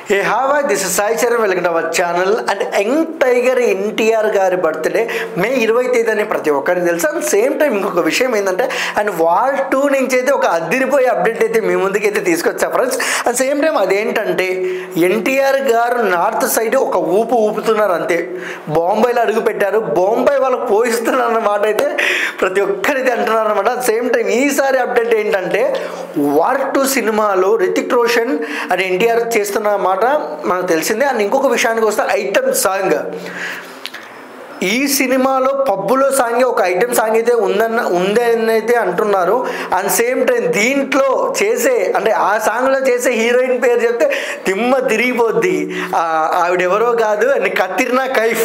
Hey, hi, this is Sai Charan. Welcome to our channel. And Young Tiger NTR గారి birthday మే 25 అని ప్రతి ఒక్కరికి తెలుసు. అండ్ సేమ్ టైం ఇంకొక విషయం ఏంటంటే అండ్ వార్ 2 నుంచి అయితే ఒక అదిరిపోయే అప్డేట్ అయితే మీ ముందుకైతే తీసుకొచ్చా ఫ్రెండ్స్. అండ్ సేమ్ టైం అదేంటంటే ఎన్టీఆర్ గారు నార్త్ సైడ్ ఒక ఊపుతున్నారు అంతే. బాంబేలో అడుగు పెట్టారు, బాంబే వాళ్ళకి పోయిస్తున్నారు అన్నమాట అయితే ప్రతి ఒక్కరైతే అంటున్నారు అనమాట. సేమ్ టైం ఈసారి అప్డేట్ ఏంటంటే వార్ 2 సినిమాలో రితిక్ రోషన్ అండ్ ఎన్టీఆర్ చేస్తున్న మాట మనకు తెలిసిందే. అండ్ ఇంకొక విషయానికి వస్తే ఐటమ్ సాంగ్, ఈ సినిమాలో పబ్బులో సాంగ్ ఒక ఐటమ్ సాంగ్ అయితే ఉందని అయితే అంటున్నారు. అండ్ సేమ్ టైం దీంట్లో చేసే అంటే ఆ సాంగ్లో చేసే హీరోయిన్ పేరు చెప్తే తిమ్మ తిరిగిపోద్ది. ఆవిడెవరో కాదు అండ్ కత్రినా కైఫ్.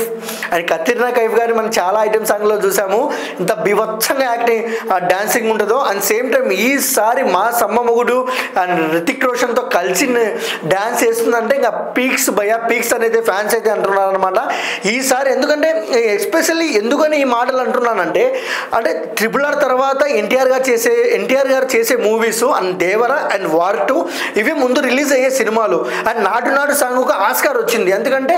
అండ్ కత్రినా కైఫ్ గారిని మనం చాలా ఐటమ్ సాంగ్లో చూసాము, ఇంత బివత్సంగా యాక్టింగ్ డాన్సింగ్ ఉంటుందో. అండ్ సేమ్ టైం ఈసారి మా సమ్మమొగుడు అండ్ రితిక్ రోషన్తో కలిసి డాన్స్ చేస్తుందంటే ఇంకా పీక్స్ పీక్స్ అనేది ఫ్యాన్స్ అయితే అంటున్నారు అనమాట ఈసారి. ఎందుకంటే ఎస్పెషల్లీ ఎందుకని ఈ మాటలు అంటున్నానంటే అంటే RRR తర్వాత ఎన్టీఆర్ గారు చేసే movies and Devara and war 2 ఇవి ముందు రిలీజ్ అయ్యే సినిమాలు. అండ్ నాటు సాంగ్ ఒక ఆస్కార్ వచ్చింది. ఎందుకంటే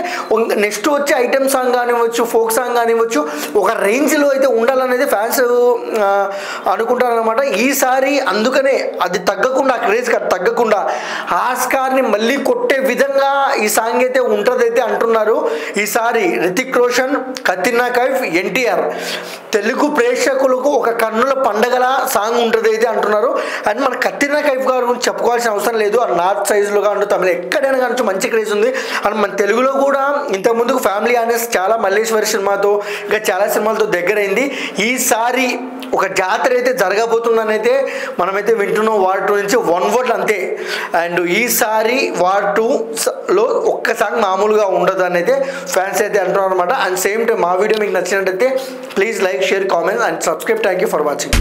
నెక్స్ట్ వచ్చే ఐటమ్ సాంగ్ కానివ్వచ్చు, ఫోక్ సాంగ్ కానివ్వచ్చు, ఒక రేంజ్లో అయితే ఉండాలనేది ఫ్యాన్స్ అనుకుంటారనమాట ఈసారి. అందుకనే అది తగ్గకుండా, ఆ క్రేజ్ తగ్గకుండా ఆస్కార్ని మళ్ళీ కొట్టే విధంగా ఈ సాంగ్ అయితే ఉంటుందైతే అంటున్నారు. ఈసారి రితిక్ రోషన్, కత్రినా కైఫ్, ఎన్టీఆర్ తెలుగు ప్రేక్షకులకు ఒక కన్నుల పండగల సాంగ్ ఉంటుంది అయితే అంటున్నారు. అండ్ మన కత్రినా కైఫ్ గారి గురించి చెప్పుకోవాల్సిన అవసరం లేదు. ఆ నార్త్ సైజ్లో కానీ తమిళ ఎక్కడైనా కానీ మంచి క్రేజ్ ఉంది. అండ్ మన తెలుగులో కూడా ఇంతకుముందుకు ఫ్యామిలీ ఆనెస్ చాలా మల్లేశ్వరి సినిమాతో ఇంకా చాలా సినిమాలతో దగ్గరైంది. ఈసారి ఒక జాతర అయితే జరగబోతుందని అయితే మనమైతే వింటున్నాం. వార్ 2 నుంచి 1 వర్డ్ అంతే. అండ్ ఈసారి వార్ 2లో ఒక్క సాంగ్ మామూలుగా ఉండదు అని అయితే ఫ్యాన్స్ అయితే అంటున్నారు అనమాట. అండ్ సేమ్ టైం మా వీడియో మీకు నచ్చినట్టయితే please like, share, comment and subscribe. Thank you for watching.